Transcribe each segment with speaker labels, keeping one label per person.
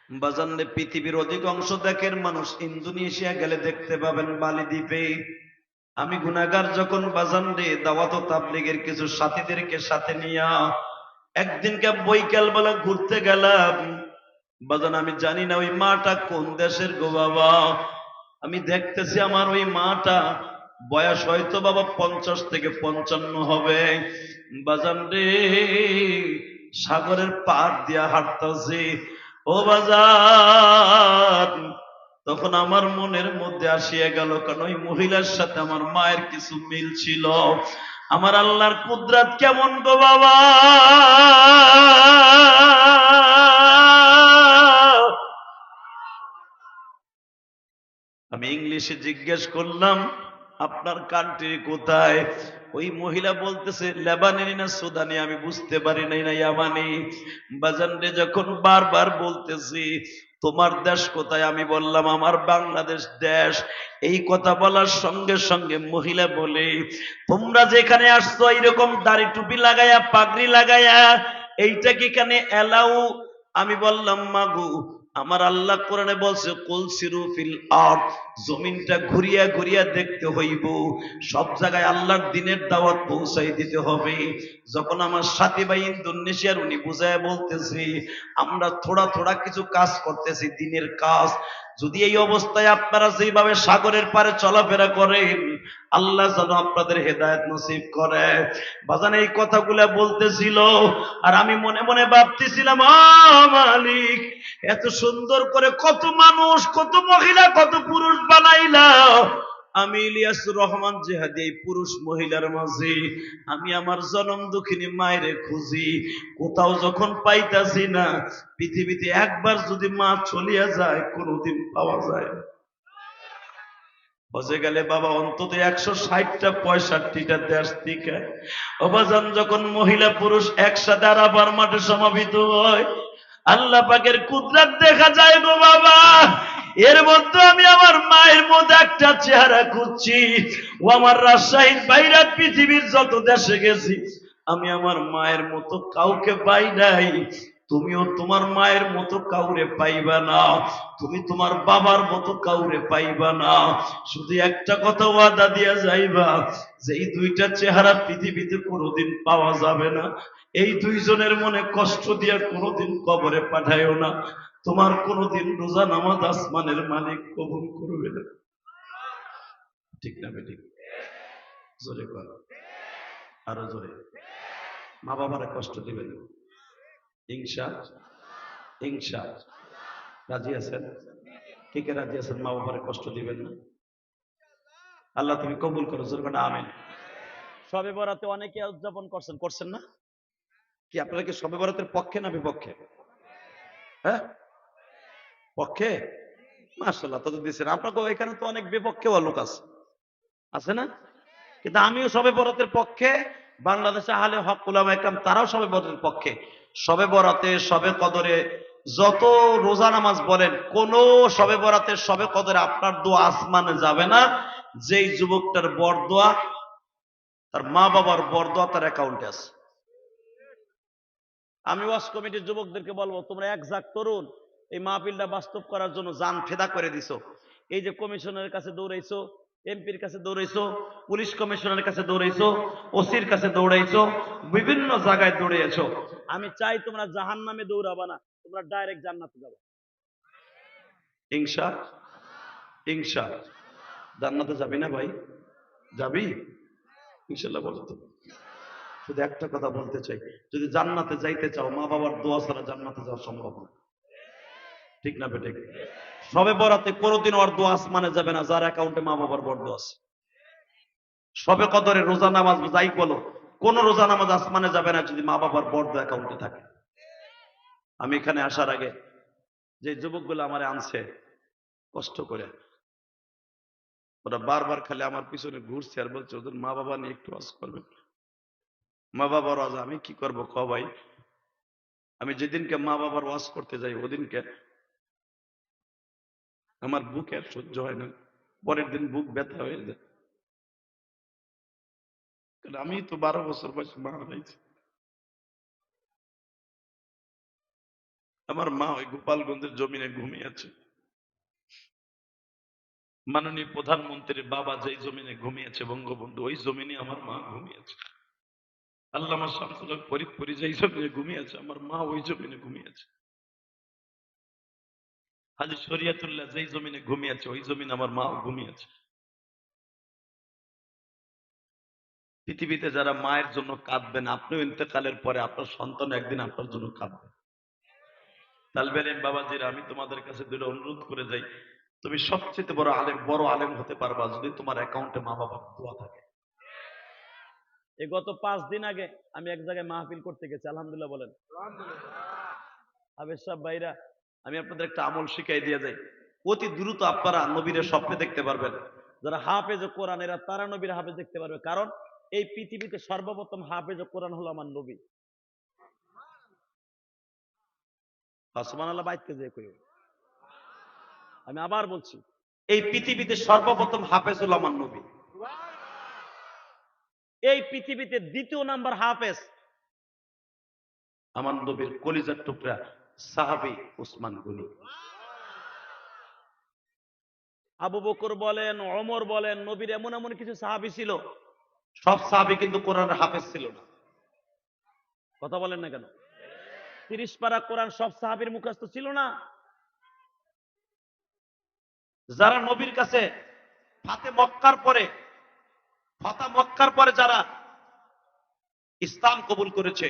Speaker 1: বাজানলে পৃথিবীর অধিকাংশ দেশের মানুষ ইন্দোনেশিয়া গেলে দেখতে পাবেন বালি দ্বীপে। আমি গুনাহগার যখন বাজানলে দাওয়াত ও তাবলীগের কিছু সাথীদেরকে সাথে নিয়া একদিনকে বৈকাল বেলা ঘুরতে গেলাম। বাজান আমি জানি না ওই মাটা কোন দেশের গো বাবা। আমি দেখতেছি আমার ওই মাটা বয়স হয়তো বাবা 50 থেকে 55 হবে। বাজান রে, সাগরের পাড় দিয়া হাঁটতাছি ও বাজান। তখন আমার মনের মধ্যে আসিয়া গেল, কারণ ওই মহিলার সাথে আমার মায়ের কিছু মিল ছিল। আমার আল্লাহর কুদরত কেমন গো বাবা। আমি ইংলিশে জিজ্ঞেস করলাম আপনার কান্ট্রি কোথায়। ওই মহিলা বলতেছে লেবাননি না সুদানি, আমি বুঝতে পারি নাই, না ইয়ামানি। বাজানরে যখন বারবার বলতেছি তোমার দেশ কোথায়, আমি বললাম আমার বাংলাদেশ দেশ। এই কথা বলার সঙ্গে সঙ্গে মহিলা বলে তোমরা যেখানে আসছো এইরকম দাড়ি টুপি লাগায়া পাগড়ি লাগায়া, এইটা কি এখানে এলাও? আমি বললাম মাগু, আমার আল্লাহ কোরআনে বলছে কুল সিরু ফিল আরদ, জমিনটা ঘুরিয়া ঘুরিয়া দেখতে হইব, সব জায়গায় আল্লাহর দ্বীনের দাওয়াত পৌঁছাই দিতে হবে। যখন আমার সাথী ভাই ইন্দোনেশিয়ার উনি বুঝায় বলতেছি আমরা থোড়া থোড়া কিছু কাজ করতেছি দ্বীনের কাজ, যদি এই অবস্থায় আপনারা যেভাবে সাগরের পারে চলাফেরা করেন আল্লাহ যেন আপনাদের হেদায়েত নসিব করে। বাজান এই কথাগুলা বলতেছিল আর আমি মনে মনে ভাবতেছিলাম মালিক এত সুন্দর করে কত মানুষ কত মহিলা কত পুরুষ বানাইলা, আমি ইলিয়াসুর রহমান জিহাদি এই পুরুষ মহিলার মাঝে আমি আমার জনম দুঃখিনী মায়েরে খুঁজি, কোথাও যখন পাইতাছি না। পৃথিবীতে একবার যদি মা চলিয়া যায় কোনোদিন পাওয়া যায় না। বসে গেলে বাবা অন্তত 160টা 65টা দেশ থেকে অবাজান যখন মহিলা পুরুষ একসাথে আরাফার মাঠে সমাবেত হয় আল্লাহ পাকের কুদরত দেখা যায় গো বাবা। এর মধ্যে আমি আমার মায়ের মধ্যে একটা চেহারা খুঁজছি। ও আমার রাজশাহীর বাইরে পৃথিবীর যত দেশে গেছি আমি আমার মায়ের মতো কাউকে পাই নাই। তুমিও তোমার মায়ের মতো কাউরে পাইবা না, তুমি তোমার বাবার মতো কাউরে পাইবা না। শুধু একটা কথা ওয়াদা দিয়া যাইবা যে এই দুইটা চেহারা পৃথিবীতে কোনোদিন পাওয়া যাবে না। এই দুইজনের মনে কষ্ট দিয়া কোনোদিন কবরে পাঠায়ও না। তোমার কোনোদিন রোজা নামাজ আসমানের মালিক কবুল করবে না। ঠিক না বেঠিক? জোরে কর, আরো জোরে। মা বাবারা কষ্ট দিবেন ইনশা ইনশা। রাজি আছেন? কে কে রাজি আছেন মা বাবারে কষ্ট দিবেন না? আল্লাহ তুমি কবুল করো, জোরে বলো আমিন। শবে বরাতে অনেকে উদযাপন করছেন, করছেন না? কি আপনারা কি শবে বরাতের পক্ষে না বিপক্ষে? হ্যাঁ, পক্ষে। মাশাআল্লাহ, তো দিচ্ছেন। আপনাকে এখানে তো অনেক বিপক্ষে লোক আছে, আছে না? কিন্তু আমিও শবে বরাতের পক্ষে। বাংলাদেশে আহলে হক উলামা একরাম তারাও শবে বরাতের পক্ষে। শবে বরাতে শবে কদরে যত রোজা নামাজ বলেন, কোন শবে বরাতের শবে কদরে আপনার দোয়া আসমানে যাবে না যেই যুবকটার বরদোয়া তার মা বাবার বরদোয়া তার অ্যাকাউন্টে আছে। আমি ওয়াজ কমিটির যুবকদেরকে বলবো তোমরা এক জাক তরুণ এই মাহফিলটা বাস্তব করার জন্য জান ফেদা করে দিছো। এই যে কমিশনারের কাছে দৌড়াইছো, এমপির কাছে দৌড়াইছো, পুলিশ কমিশনারের কাছে দৌড়াইছো, ওসির কাছে দৌড়াইছো, বিভিন্ন জায়গায় দৌড়িয়েছো। আমি চাই তোমরা জাহান্নামে দৌড়াবা না, তোমরা ডাইরেক্ট জান্নাতে যাবে ইনশা ইনশা। জান্নাতে যাবি না ভাই? যাবি ইনশাল্লাহ? বলো তো। শুধু একটা কথা বলতে চাই, যদি জান্নাতে যাইতে চাও মা বাবার দোয়া ছাড়া জান্নাতে যাওয়া সম্ভব না। ঠিক না বেটে? সবে বরাতে কোনোদিন ওর দোয়া আসমানে যাবে না যার অ্যাকাউন্টে মা বাবার বরদো আছে। সবে কদরে রোজা নামাজ যাই বলো, কোন রোজা নামাজ আসমানে যাবে না যদি মা বাবার বরদো অ্যাকাউন্টে থাকে। আমি এখানে আসার আগে যে যুবকগুলো আমারে আনছে কষ্ট করে, ওরা বারবার খালি আমার পিছনে ঘুরছে আর বলছে ওদের মা বাবা নিয়ে একটু ওয়াজ করবেন। মা বাবার ওয়াজ আমি কি করব ক ভাই? আমি যেদিনকে মা বাবার ওয়াজ করতে যাই ওদিনকে আমার বুকে আর সহ্য হয় না, পরের দিন বুক ব্যথা হয়ে যায়। কারণ আমি তো 12 বছর বয়সে মা হারাইছি। আমার মা ওই গোপালগঞ্জের জমিনে ঘুমিয়ে আছে। মাননীয় প্রধানমন্ত্রীর বাবা যেই জমিনে ঘুমিয়েছে বঙ্গবন্ধু, ওই জমিনে আমার মা ঘুমিয়েছে। আল্লামা শামসুল হক ফরিদপুরি যেই জমিনে ঘুমিয়েছে, আমার মা ওই জমিনে ঘুমিয়েছে। হাজী শরিয়তুল্লাহ যেই জমিনে ঘুমিয়েছে, ওই জমিনে আমার মা ঘুমিয়েছে। পৃথিবীতে যারা মায়ের জন্য কাঁদবেন, আপনিও ইন্তেকালের পরে আপনার সন্তান একদিন আপনার জন্য কাঁদবে। তালবের বাবাজিরা, আমি তোমাদের কাছে দুটো অনুরোধ করে যাই, তুমি সবচেয়ে বড় আলেম হতে পারবা যদি তোমার অ্যাকাউন্টে মা বাবার দোয়া থাকে। এই গত 5 দিন আগে আমি এক জায়গায় মাহফিল করতে গেছি, আলহামদুলিল্লাহ বলেন। আবেশ সাহেব ভাইরা, আমি আপনাদের একটা আমল শিখাই দিয়ে যাই। অতি দ্রুত আপনারা নবীর স্বপ্নে দেখতে পারবেন। যারা হাফেজ কোরআন, এরা তারা নবীর হাফেজ দেখতে পারবে, কারণ এই পৃথিবীতে সর্বপ্রথম হাফেজ কোরআন হলো আমার নবী। সুবহানাল্লাহ বাইতে যে কই, আমি আবার বলছি, এই পৃথিবীতে সর্বপ্রথম হাফেজ হলো আমার নবী। এই পৃথিবীতে দ্বিতীয় নাম্বার হাফেজ আমার নবীর কলিজার টুকরা সাহাবী উসমান গনি। আবু বকর বলেন, ওমর বলেন, নবীর এমন এমন কিছু সাহাবী ছিল, সব সাহাবী কিন্তু কোরআনের হাফেজ ছিল না। কথা বলেন না কেন? 30 পারা কোরআন সব সাহাবীর মুখস্থ ছিল না। যারা নবীর কাছে ফাতে মক্কার পরে যারা ইসলাম কবুল করেছে,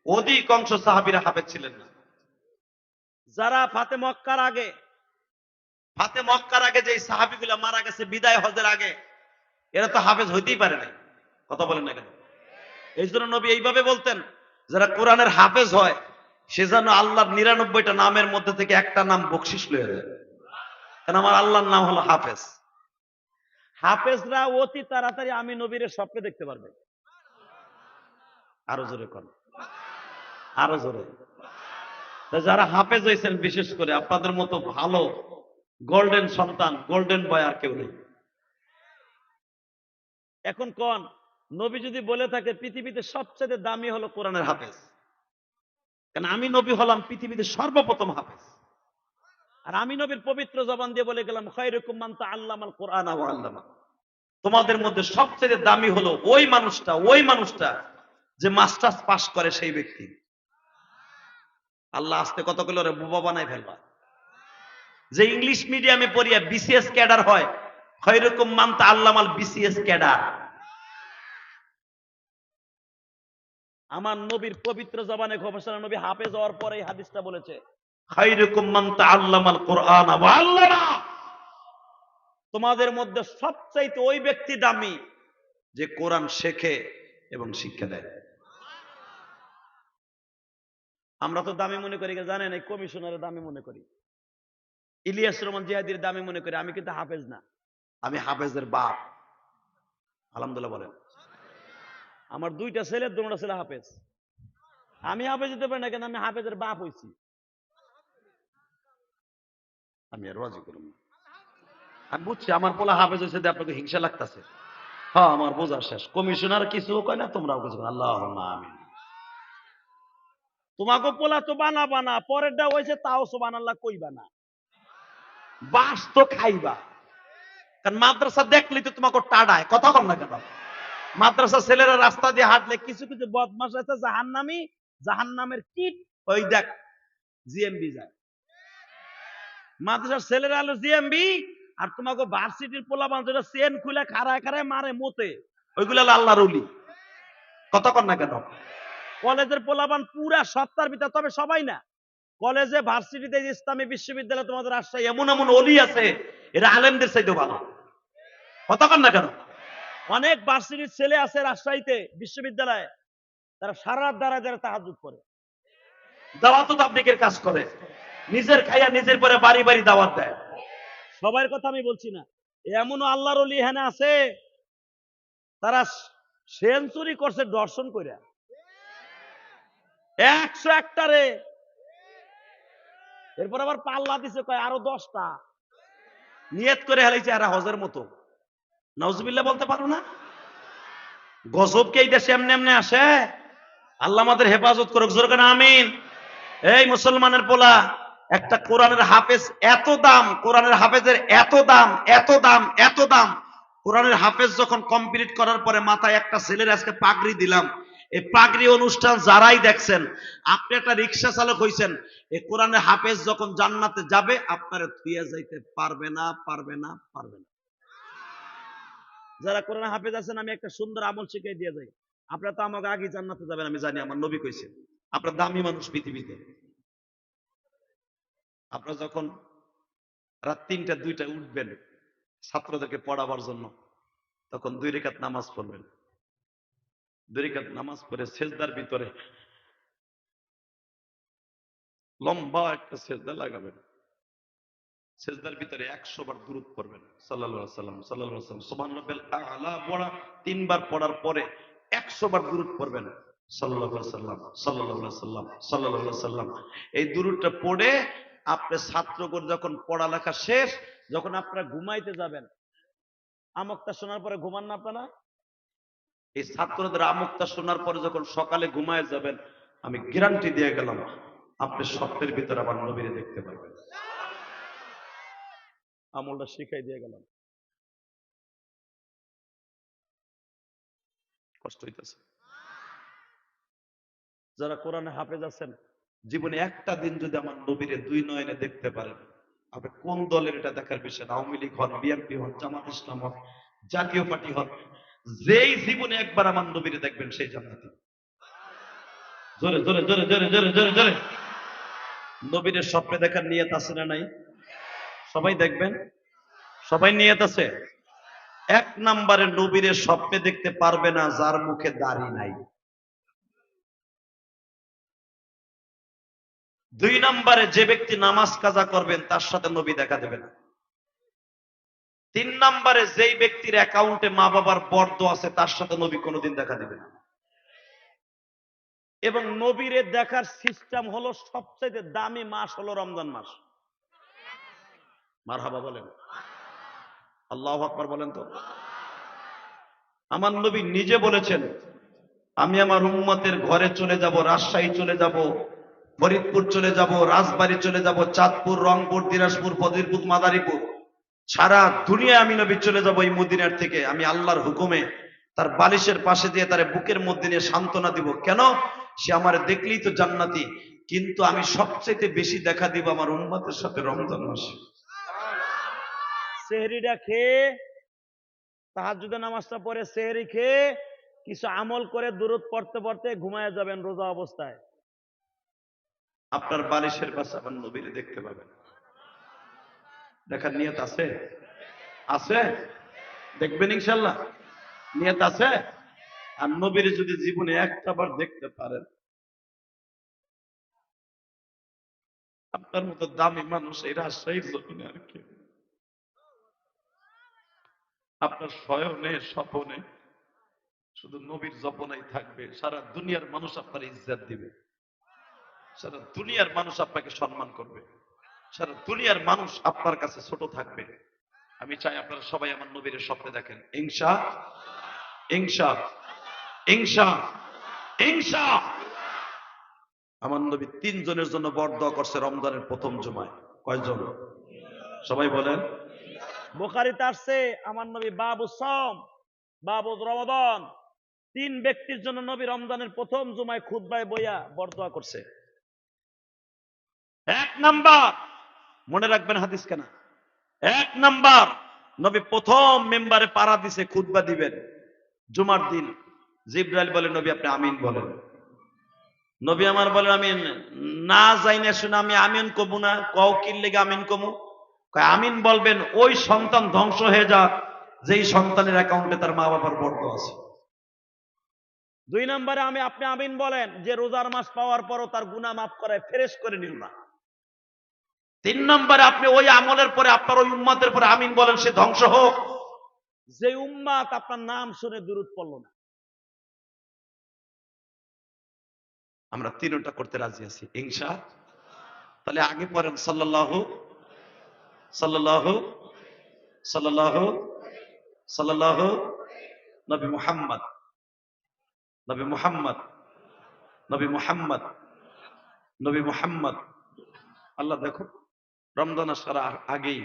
Speaker 1: অধিকাংশ সাহাবীরা হাফেজ ছিলেন না। যারা ফাতে মক্কার আগে যে সাহাবীগুলা মারা গেছে বিদায় হজের আগে, এরা তো হাফেজ হইতেই পারে নাই। কথা বলেন না কেন? এই জন্য নবী এইভাবে বলতেন, যারা কোরআনের হাফেজ হয় সে যেন আল্লাহর 99টা নামের মধ্যে থেকে একটা নাম বকশিস লয়ে যায়, কারণ আমার আল্লাহর নাম হলো হাফেজ। হাফেজরা অতি তাড়াতাড়ি আমি নবীর স্বপ্নে দেখতে পারবে। আরো জোরে কোন, আরো জোরে। যারা হাফেজ হয়েছেন, বিশেষ করে আপনাদের মতো ভালো গোল্ডেন সন্তান, গোল্ডেন বয় আর কেউ নেই। এখন কোন নবী যদি বলে থাকে পৃথিবীতে সবচেয়ে দামি হলো কোরআনের হাফেজ, কারণ আমি নবী হলাম পৃথিবীতে সর্বপ্রথম হাফেজ। আর আমি নবীর পবিত্র জবান দিয়ে বলে গেলাম, খায়রুকুম মান তাআল্লামাল কুরআন ওয়া আল্লামা। তোমাদের মধ্যে সবচেয়ে দামি হলো ওই মানুষটা যে মাস্টার্স পাস করে সেই ব্যক্তি। আল্লাহ আস্তে কত কইলো রে বোবা বানাই ফেলবা। যে ইংলিশ মিডিয়ামে পড়িয়া বিসিএস ক্যাডার হয়, খায়রুকুম মান তাআল্লামাল বিসিএস ক্যাডার। আমার নবীর পবিত্র জবানে ঘোষণা, নবী হাফেজ হওয়ার পরে এই হাদিসটা বলেছে, খায়রুকুম মান তাআল্লামাল কুরআন ওয়া আল্লামা। তোমাদের মধ্যে সবচাইতে ওই ব্যক্তি দামি যে কোরআন শেখে এবং শিক্ষা দেয়। আমরা তো দামি মনে করি, জানেন, এই কমিশনারের দামি মনে করি, ইলিয়াস রহমান জিহাদির দামি মনে করি। আমি কিন্তু হাফেজ না, আমি হাফেজের বাপ। আলহামদুলিল্লাহ বলেন। আমার 2টা ছেলে, 2টা ছেলে হাফেজ। আমি হাফেজ হতে পারি না, কেন? আমি হাফেজের বাপ হইছি। আমি আর রাজি করব না। আমি বুঝছি আমার পোলা হাফেজ হয়েছে, আপনাকে হিংসা লাগতেছে। হ্যাঁ, আমার বোঝা শেষ। কমিশনার কিছু কয় না, তোমরাও কিছু। আল্লাহুম্মা আমিন। তোমাকে পোলা তো বানাবা না, পরেরটা হয়েছে তাও সুবহানাল্লাহ কইবা না, বাস তো খাইবা। কারণ মাদ্রাসা দেখলেই তো তোমাকে টাডায়। কথা বল না কেন? মাদ্রাসা ছেলেরা রাস্তা দিয়ে হাঁটলে কিছু কিছু বদমাশ আছে জাহান্নামী, জাহান্নামের কিট, ওই দেখ জিএমবি যায়। মাদ্রাসার ছেলেরা হলো জিএমবি, আর তোমাকে ভার্সিটির পোলাপান যেটা চেন খুলে খাড়ায় খাড়ায় মারে মতে, ওইগুলো হলো আল্লাহর ওলি। কথা কর না কেন? কলেজের পোলাপান পুরা সপ্তাহের ভিতর, তবে সবাই না, কলেজে ভার্সিটিতে ইসলামী বিশ্ববিদ্যালয় তোমাদের রাজশাহী এমন এমন ওলি আছে, এরা আলেমদের চাইতে ভালো। কথা কর না কেন? অনেক ভার্সিটির ছেলে আছে রাজশাহীতে বিশ্ববিদ্যালয়ে, তারা সারা রাত দাঁড়ায় দাঁড়ায় তাহাজ্জুদ করে, দাওয়াত ও তাবলীগের কাজ করে, নিজের খাইয়া নিজের পরে বাড়ি বাড়ি দাওয়াত দেয়। সবার কথা আমি বলছি না, এমনও আল্লাহর ওলি এখানে আছে, তারা সেঞ্চুরি করছে দর্শন কইরা, 101টারে। এরপর আবার পাল্লা দিছে কয় আরো 10টা, নিয়ত করে হেলাইছে এরা হজের মতো। নাউজুবিল্লাহ বলতে পারো না? গজব কি এই দেশে এমনি এমনি আসে? আল্লাহ আমাদের হেফাজত করুক, জোরে করে আমিন। এই মুসলমানের পোলা, একটা কোরআনের হাফেজ এত দাম, কোরআনের হাফেজের এত দাম, এত দাম, এত দাম। কোরআনের হাফেজ যখন কমপ্লিট করার পরে মাথায় একটা ছেলের আজকে পাগড়ি দিলাম, এই পাগড়ি অনুষ্ঠান যারাই দেখছেন, আপনি একটা রিক্সা চালক হইছেন, এই কোরআনের হাফেজ যখন জান্নাতে যাবে আপনারা থুইয়া যাইতে পারবে না, পারবে না, পারবে না। যারা কোরআনের হাফেজ আছেন, আমি একটা সুন্দর আমল শিখিয়ে দিয়ে যাই। আপনারা তো আমাকে আগে জান্নাতে যাবেন, আমি জানি, আমার নবী কইছে। আপনার দামি মানুষ পৃথিবীতে, আপনারা যখন রাত ৩টা ২টায় উঠবেন ছাত্রদেরকে পড়াবার জন্য, তখন ২ রাকাত নামাজ পড়বেন। ২ রাকাত নামাজ পড়ে সেজদার ভিতরে লম্বা একটা সেজদা লাগাবেন। সেজদার ভিতরে ১০০ বার দুরূদ পড়বেন, সাল্লাল্লাহু আলাইহি ওয়াসাল্লাম, সাল্লাল্লাহু আলাইহি ওয়াসাল্লাম, সুবহানাল্লাহিল আ'লা পড়া ৩ বার পড়ার পরে ১০০ বার দুরূদ পড়বেন, সাল্লাল্লাহু আলাইহি ওয়াসাল্লাম, সাল্লাল্লাহু আলাইহি ওয়াসাল্লাম, সাল্লাল্লাহু আলাইহি ওয়াসাল্লাম। এই দুরূদটা পড়ে আপনি ছাত্রগণ যখন পড়ালেখা শেষ, যখন আপনারা ঘুমাইতে যাবেন, আমকটা শোনার পরে ঘুমান না আপনারা? এই ছাত্রদের আমকটা শোনার পরে যখন সকালে ঘুমায় যাবেন, আমি গ্যারান্টি দিয়ে গেলাম আপনি স্বপ্নের ভিতরে আমার নবীরে দেখতে পারবেন। আমলটা শিখাই দিয়ে গেলাম। কষ্ট হইতেছে? যারা কোরআনে হাফেজ আছেন, জীবনে একটা দিন যদি আমার নবীরে ২ নয়নে দেখতে পারেন, আপনি কোন দলের এটা দেখার বিষয় না, আওয়ামী লীগ হন, বিএনপি হন, জামাত ইসলাম হন, জাতীয় পার্টি হন, যেই জীবনে একবার আমার নবীরে দেখবেন সেই জান্নাতি। জোরে জোরে জোরে জোরে জোরে জোরে জোরে। নবীরে স্বপ্নে দেখার নিয়ত আছে না নাই? সবাই দেখবেন? সবাই নিয়ত আছে? ১ নম্বরে নবীরে স্বপ্নে দেখতে পারবে না যার মুখে দাড়ি নাই। ২ নম্বরে যে ব্যক্তি নামাজ কাজা করবেন তার সাথে নবী দেখা দেবে না। ৩ নম্বরে যেই ব্যক্তির অ্যাকাউন্টে মা বাবার বর্দ আছে তার সাথে নবী কোনোদিন দেখা দেবে না। এবং নবীরে দেখার সিস্টেম হলো সবচেয়ে দামি মাস হলো রমজান মাস। মারহাবা বলেন, আল্লাহু আকবার বলেন তো। আমার নবী নিজে বলেছেন, আমি আমার উম্মতের ঘরে চলে যাব, রাজশাহী চলে যাব, ফরিদপুর চলে যাব, রাজবাড়ী চলে যাব, চাঁদপুর, রংপুর, দিনাজপুর, ফজিলপুর, মাদারীপুর, সারা দুনিয়া আমি নবী চলে যাব এই মদিনার থেকে। আমি আল্লাহর হুকুমে তার বালিশের পাশে দিয়ে তার বুকের মধ্যে নিয়ে সান্ত্বনা দিব। কেন? সে আমার দেখলেই তো জান্নাতি, কিন্তু আমি সবচেয়ে বেশি দেখা দিব আমার উম্মতের সাথে রমজান মাসে। সেহরিটা খেয়ে, তাহাজ্জুদের নামাজটা পড়ে, সেহরি খেয়ে কিছু আমল করে দুরূদ পড়তে পড়তে ঘুমায় যাবেন রোজা অবস্থায়। আপনার বালিশের পাশে আমার নবীরে দেখতে পাবেন। দেখার নিয়ত আছে? আছে? দেখবেন ইনশাল্লাহ? নিয়ত আছে? আর নবীরে যদি জীবনে একটা বার দেখতে পারেন, আপনার মতো দামি মানুষ এই রাজশাহীর জমিনে আর কি। আপনার শয়নে স্বপনে শুধু নবীর জপনাই থাকবে, সারা দুনিয়ার মানুষ আপনার ইজ্জত দিবে, সারা দুনিয়ার মানুষ আপনাকে সম্মান করবে, সারা দুনিয়ার মানুষ আপনার কাছে ছোট থাকবে। আমি চাই আপনারা সবাই আমার নবীর স্বপ্নে দেখেন, ইনশা ইনশা ইনশা ইনশা। আমার নবী ৩ জনের জন্য বরদোয়া করছে রমজানের প্রথম জুমায়। কয়জন? সবাই বলেন। বুখারীতে আসছে, আমার নবী বাবু সম, বাবু রমাদান, ৩ ব্যক্তির জন্য নবী রমজানের প্রথম জুমায় খুতবায় বইয়া বরদোয়া করছে। ১ নাম্বার, মনে রাখবেন হাদিস কেনা, ১ নাম্বার, নবী প্রথম মেম্বারে পাড়া দিছে, খুতবা দিবেন জুমার দিন। জিবরাইল বলে, নবী আপনি আমিন বলেন। নবী আমার বলেন, আমি না যাই না শুনে আমি আমিন কমু না। কও কি লেগে আমিন কমু? আমিন বলবেন ওই সন্তান ধ্বংস হয়ে যাক যেই সন্তানের অ্যাকাউন্টে তার মা বাবার বর্দ আছে। ২ নম্বরে আপনি আমিন বলেন যে রোজার মাস পাওয়ার পরও তার গুনাহ মাফ করায় ফেরেশ করে নিল না। ৩ নম্বরে আপনি ওই আমলের পরে আপনার ওই উম্মতের পরে আমিন বলেন সে ধ্বংস হোক যে উম্মত আপনার নাম শুনে দুরূদ পড়ল না। আমরা ৩টা করতে রাজি আছি ইনশা। তাহলে আগে পড়েন সাল্লাল্লাহু সাল্লাল্লাহু সাল্লাল্লাহু সাল্লাল্লাহু, নবী মুহাম্মদ, নবী মুহাম্মদ, নবী মুহাম্মদ, নবী মুহাম্মদ, আল্লাহ দেখো রমজান আসার আগেই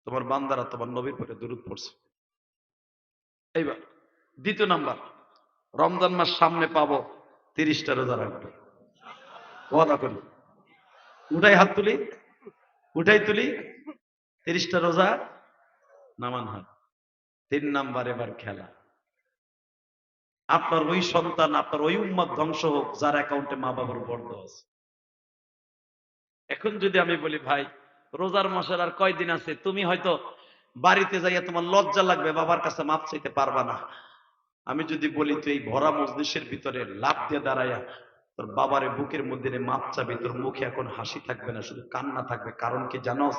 Speaker 1: তোমার বান্দারা তোমার নবীর পরে দুরূদ পড়ছে। এইবার দ্বিতীয় নাম্বার, রমজান মাস সামনে পাবো, 30টা রোজা রাখবো, ওয়াদা করি। উঠাই হাত তুলি, উঠাই তুলি, 30টা রোজা নামান হাত। 3 নাম্বার, এবার খেলা। আপনার ওই সন্তান, আপনার ওই উম্মত ধ্বংস হোক যার অ্যাকাউন্টে মা বাবার বর্দ আছে। এখন যদি আমি বলি ভাই রোজার মাসের আর কয়দিন আছে, তুমি হয়তো বাড়িতে যাইয়া তোমার লজ্জা লাগবে, বাবার কাছে মাপ চাইতে পারবা না। আমি যদি বলি তুই এই ভরা মজলিসের ভিতরে লাফ দিয়ে দাঁড়াইয়া তোর বাবারে বুকের মধ্যে মাপ চাবি, তোর মুখে এখন হাসি থাকবে না, শুধু কান্না থাকবে। কারণ কি জানোস?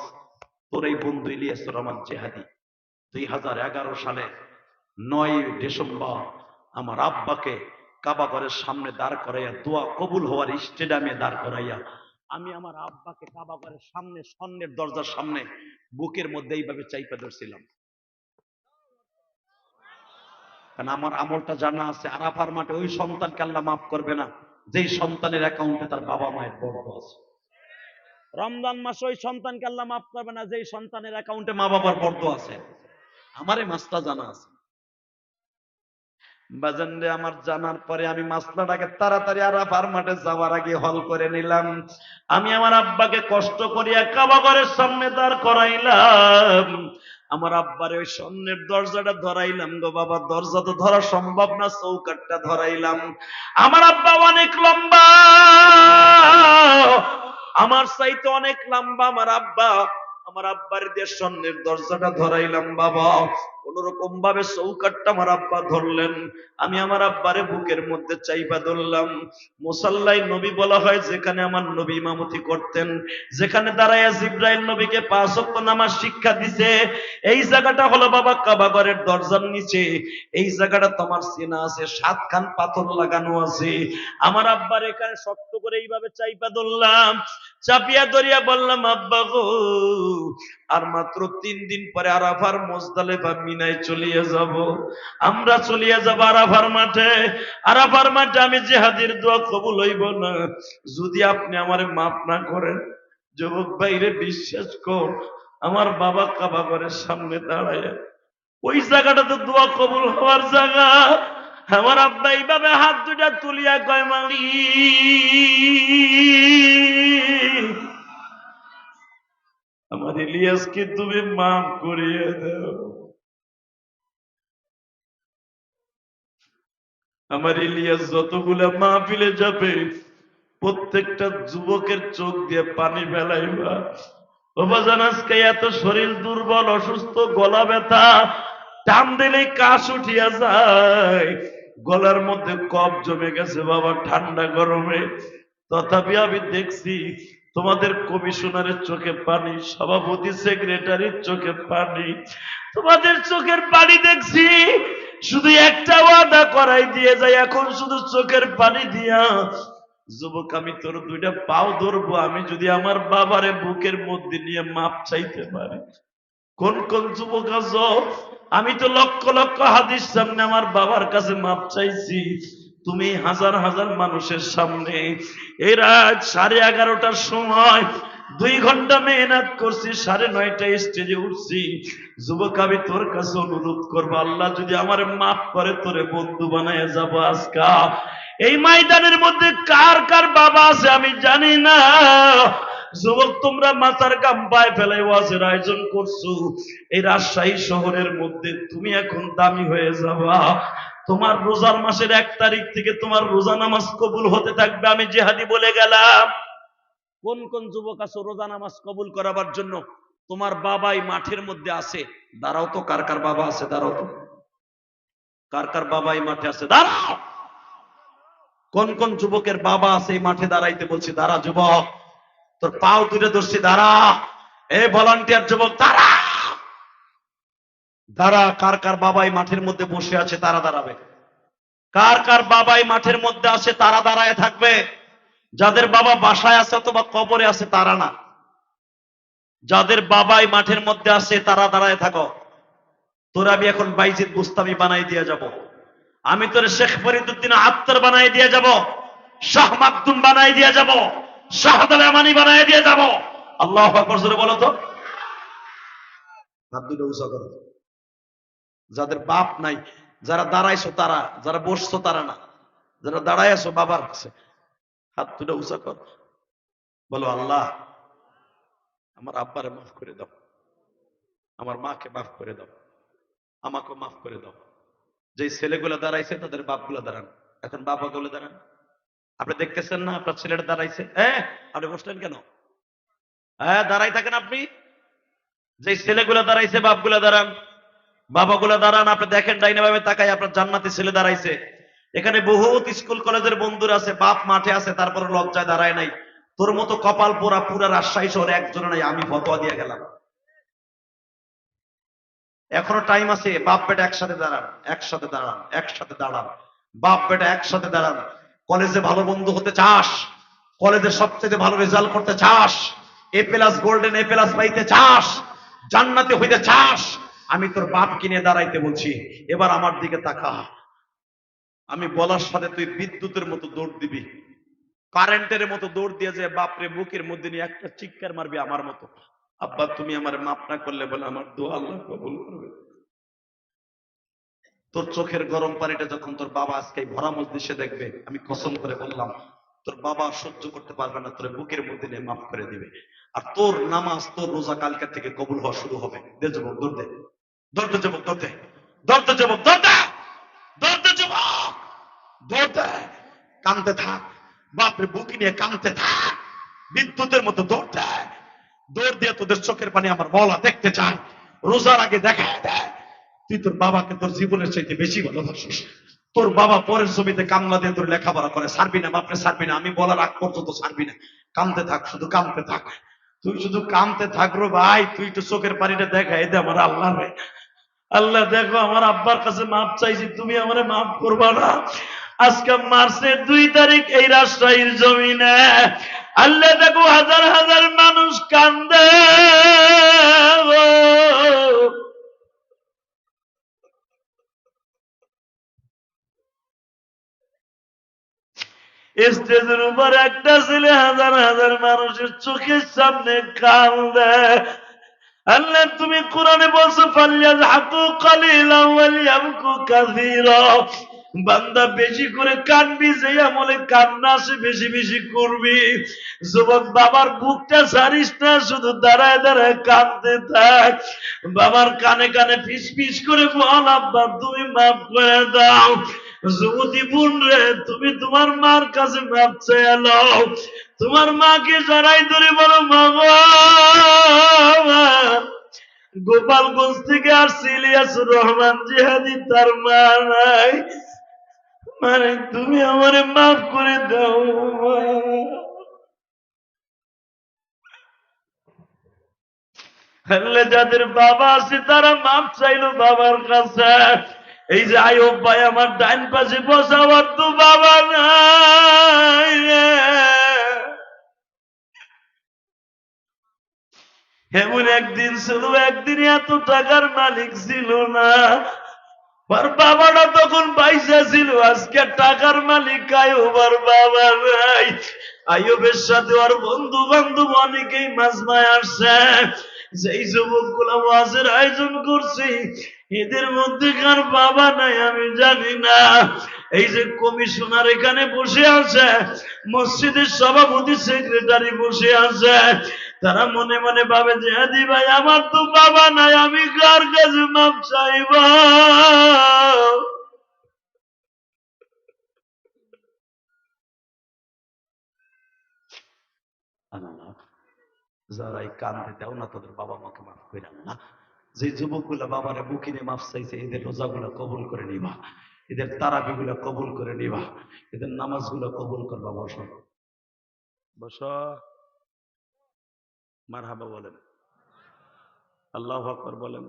Speaker 1: তোর এই বন্ধু ইলিয়াস রহমান জেহাদি 2011 সালে 9 ডিসেম্বর আমার আব্বাকে কাবাঘরের সামনে দাঁড় করাইয়া, দোয়া কবুল হওয়ার স্টেডিয়ামে দাঁড় করাইয়া, আমি আমার আব্বাকে কাবাঘরের সামনে, স্বর্ণের দরজার সামনে বুকের মধ্যে এইভাবে চাইপা ধরছিলাম। কারণ আমার আমলটা জানা আছে, আরাফার মাঠে ওই সন্তানকে আল্লাহ মাফ করবে না যেই সন্তানের অ্যাকাউন্টে তার বাবা মায়ের বর্দ আছে। রমজান মাসে ওই সন্তানকে আল্লাহ মাফ করবে না যেই সন্তানের অ্যাকাউন্টে মা বাবার বর্দ আছে। আমারে মাসটা জানা আছে। বাজান রে, আমার জানার পরে আমি মাসলাটাকে তাড়াতাড়ি আরাফার মাঠে যাওয়ার আগে হল করে নিলাম। আমি আমার আব্বাকে কষ্ট করিয়া কাবাঘরের সামনে দাঁড় করাইলাম। আমার আব্বারে ওই স্বর্ণের দরজাটা ধরাইলাম গো বাবা, দরজা তো ধরা সম্ভব না, চৌকাঠটা ধরাইলাম। আমার আব্বা অনেক লম্বা, আমার চাইতে অনেক লম্বা আমার আব্বা। আমার আব্বার দিয়ে স্বর্ণের দরজাটা ধরাইলাম বাবা, কোন রকম ভাবে চৌকাঠটা আমার আব্বা ধরলেন। আমি আমার আব্বারে বুকের মধ্যে চাইবা ধরলাম। মুসাল্লাই নবী বলা হয় যেখানে আমার নবী ইমামতি করতেন, যেখানে দাঁড়াইয়া জিব্রাইল নবীকে 5 ওয়াক্ত নামাজ শিক্ষা দিছে, এই জায়গাটা হলো বাবা কাবাঘরের দরজার নিচে। এই জায়গাটা তোমার চেনা আছে, 7 খান পাথর লাগানো আছে। আমার আব্বার এখানে শক্ত করে এইভাবে চাইপা ধরলাম, চাপিয়া ধরিয়া বললাম আব্বা গো, আর মাত্র 3 দিন পরে আরাফার মুজদালিফা মিনায় চলিয়ে যাব। আমরা চলিয়ে যাব আরাফার মাঠে। আরাফার মাঠে আমি জিহাদির দোয়া কবুল হইব না যদি আপনি আমারে মাফ না করেন। যুবক ভাইরে বিশ্বাস কর, আমার বাবা কাবাঘরের সামনে দাঁড়ায়, ওই জায়গাটা তো দোয়া কবুল হওয়ার জায়গা। আমার আব্বা এইভাবে হাত দুটা তুলিয়া কয়, মালিক আমার ইলিয়াসকে তুমি মাফ করিয়ে দাও। আমার ইলিয়াস যতগুলা মাহফিলে যাবে প্রত্যেকটা যুবকের চোখ দিয়ে পানি ফেলাইবা। বাবাজান আজকে এত শরীর দুর্বল, অসুস্থ, গলা ব্যথা, টান দিলেই কাশ উঠিয়া যায়, গলার মধ্যে কফ জমে গেছে বাবা ঠান্ডা গরমে। তথাপি আমি দেখছি তোমাদের কমিশনারের চোখে পানি, সভাপতি সেক্রেটারির চোখে পানি, তোমাদের চোখের পানি দেখছি। শুধু একটা ওয়াদা করাই দিয়ে যায়, এখন শুধু চোখের পানি দিয়া, যুবক আমি তোর 2টা পাও ধরবো, আমি যদি আমার বাবারে বুকের মধ্যে নিয়ে মাপ চাইতে পারি। কোন কোন যুবক আছো? আমি তো লক্ষ লক্ষ হাদিস সামনে আমার বাবার কাছে মাপ চাইছি, তুমি হাজার হাজার মানুষের সামনে। এই রাত 11:30টার সময় 2 ঘন্টা মেহনত করছি, 9:30টায় স্টেজে উঠছি। যুবক আমি তোর কাছে অনুরোধ করবো, আল্লাহ যদি আমার মাফ করে তোরে বন্ধু বানায় যাবো আজকা। এই ময়দানের মধ্যে কার কার বাবা আছে আমি জানি না। যুবক তোমরা মাথার গাম পায়ে ফেলাই ওয়াজের আয়োজন করছো, এই রাজশাহী শহরের মধ্যে তুমি এখন দামি হয়ে যাবা। তোমার রোজার মাসের 1 তারিখ থেকে তোমার রোজা নামাজ কবুল হতে থাকবে। আমি জিহাদি বলে গেলাম। কোন কোন যুবক আছো রোজা নামাজ কবুল করাবার জন্য তোমার বাবাই মাঠের মধ্যে আছে? দাঁড়াও তো, কার কার বাবা আছে? দাঁড়াও তো, কার কার বাবাই মাঠে আছে? দাঁড়াও। কোন কোন যুবকের বাবা আছে এই মাঠে? দাঁড়াইতে বলছি, দাঁড়া যুবক, তোর পাও তুলে ধরছি, দাঁড়া। এ ভলান্টিয়ার যুবক দাঁড়া, দাঁড়া। কার কার বাবাই মাঠের মধ্যে বসে আছে তারা দাঁড়াবে। কার কার বাবাই মাঠের মধ্যে আছে তারা দাঁড়ায় থাকবে। যাদের বাবা বাসায় আছে অথবা কবরে আছে তারা না, যাদের বাবাই মাঠের মধ্যে আছে তারা দাঁড়ায় থাকো। তোর আমি এখন বাইজিদ বুস্তামি বানাই দিয়ে যাব, আমি তোর শেখ ফরিদউদ্দিন আত্তার বানাই দিয়ে যাব, শাহ মাকদুম বানাই দিয়ে যাব, শাহদালে আমানি বানায় দিয়ে যাব। আল্লাহু আকবার জোরে বলো তো। হাত দুটো উঁচা করো। যাদের বাপ নাই, যারা দাঁড়াইছো তারা, যারা বসছো তারা না, যারা দাঁড়ায় আছো বাবার কাছে, হাত দুটো উঁচা করো। বলো আল্লাহ আমার আব্বারে মাফ করে দাও, আমার মাকে মাফ করে দাও, আমাকে মাফ করে দাও। যে ছেলেগুলো দাঁড়াইছে তাদের বাপগুলো দাঁড়ান, এখন বাবাগুলো দাঁড়ান। আপনি দেখতেছেন না আপনার ছেলেটা দাঁড়াইছে? হ্যাঁ, আপনি বসলেন কেন? হ্যাঁ, দাঁড়াই থাকেন আপনি। যে ছেলেগুলো দাঁড়াইছে বাপগুলো দাঁড়ান, বাবাগুলো দাঁড়ান। আপনি দেখেন ডাইনে ভাবে তাকাই, আপনার জান্নাতি ছেলে দাঁড়াইছে। এখানে বহুত স্কুল কলেজের বন্ধুরা আছে, বাপ মাঠে আছে, তারপরে লজ্জায় দাঁড়ায় নাই। তোর মতো কপাল পোড়া পুরা রাজশাহী শহরে একজন নাই, আমি ফতোয়া দিয়ে গেলাম। এখনো টাইম আছে, বাপ বেটা একসাথে দাঁড়ান, একসাথে দাঁড়ান, একসাথে দাঁড়ান। বাপ বেটা একসাথে দাঁড়ান। কলেজে ভালো বন্ধু হতে চাস, কলেজে সবচেয়ে ভালো রেজাল্ট করতে চাস, এ প্লাস গোল্ডেন এ প্লাস পাইতে চাস, জান্নাতে হইতে চাস, আমি তোর বাপ কিনে দাঁড়াইতে বলছি। এবার আমার দিকে তাকা। আমি বলার সাথে তুই বিদ্যুতের মতো দৌড় দিবি, কারেন্টের মতো দৌড় দিয়ে যে বাপরে বুকের মধ্যে নিয়ে একটা চিৎকার মারবি আমার মতো। আব্বা তুমি আমার মাফ না করলে বলে আমার দোয়া আল্লাহ কবুল করবে। তোর চোখের গরম পানিটা যখন তোর বাবা আজকে ভরা মজলিসে দেখবে, আমি কসম করে বললাম তোর বাবা সহ্য করতে পারবে না, তোর বুকের মধ্যে নিয়ে মাফ করে দিবে। আর তোর নামাজ তোর রোজা কালকের থেকে কবুল হওয়া শুরু হবে। দে যুবক দৌড় দে, দৌড় দে যুবক দৌড় দে, দৌড় দে যুবক দৌড় দে, দৌড় দে যুবক দৌড় দে। কাঁদতে থাক, বাপরে বুকে নিয়ে কাঁদতে থাক, বিদ্যুতের মতো দৌড় দেয়। দৌড় দিয়ে তোদের চোখের পানি আমার মওলা দেখতে চায়। রোজার আগে দেখায় দেয় তুই তোর বাবাকে তোর জীবনের চাইতে বেশি ভালোবাসিস। তোর বাবা পরের ছবিতে কামলা দিয়ে তোর লেখাপড়া করে, ছাড়বি না বাপরে ছাড়বি না, আমি বলার আগ পর্যন্ত ছাড়বি না। কামতে থাক, শুধু কামতে থাক, তুই শুধু কামতে থাক রে ভাই। তুই একটু চোখের পানিটা দেখাই দে আমার আল্লাহ রে। আল্লাহ দেখো আমার আব্বার কাছে মাপ চাইছি, তুমি আমারে মাফ করবা না। আজকে মার্চের 2 তারিখ এই রাজশাহীর জমিনে আল্লাহ দেখো হাজার হাজার মানুষ কান্দে। স্টেজের উপর একটা ছেলে হাজার হাজার মানুষের চোখের সামনে কান্দে। আল্লাহ তুমি কোরআনে বলছো ফালিয়াযহাকু কালিলান ওয়ালিয়াবকু কাসীরা। বান্দা বেশি করে কাঁদবি, যে আমলে কান্না আসে বেশি বেশি করবি। যুবক বাবার বুকটা ছাড়িস না, শুধু দাঁড়ায় দাঁড়ায় কাঁদতে থাক। বাবার কানে কানে ফিস ফিস করে বল আব্বা তুমি মাফ করে দাও। যুবতী বোন রে, তুমি তোমার মার কাছে মাপ চেয়ে নাও। তোমার মাকে জড়াই ধরে বলো মা গো, গোপালগঞ্জ থেকে আসছে ইলিয়াসুর রহমান জিহাদি, তার মা নাই, মানে তুমি আমারে মাফ করে দাও। যাদের বাবা আছে তারা মাপ চাইলো বাবার কাছে। এই যে আয়ুব ভাই আমার ডাইন পাশে বসা, আমার তো বাবা নাই রে। এমন একদিন ছিল, একদিন এত টাকার মালিক ছিল না, ওর বাবাটা তখন পয়সা ছিল। আজকে টাকার মালিক আয়ুব, আর বাবা নাই। আয়ুবের সাথে ওর বন্ধু বান্ধব অনেকেই মাজমায় আসছে। যেই যুবক গুলা ওয়াজের আয়োজন করছি, এদের মধ্যে কার বাবা নাই আমি জানি না। এই যে কমিশনার এখানে বসে আছে, মসজিদের সভাপতি সেক্রেটারি বসে আছে, তারা মনে মনে ভাবে যে হাদি ভাই আমার তো বাবা নাই, আমি কার কাছে মাপ চাইব। যারা এই কান্দে দেও না তাদের বাবা মাকে মাফ করে না। যে যুবকগুলা বাবারে বুকিনে মাফ চাইছে, এদের রোজাগুলা কবুল করে নিবা, এদের তারাবিগুলা কবুল করে নিবা, এদের নামাজগুলা কবুল করবা। বসো বসো, মারহাবা বলেন, আল্লাহু আকবার বলেন।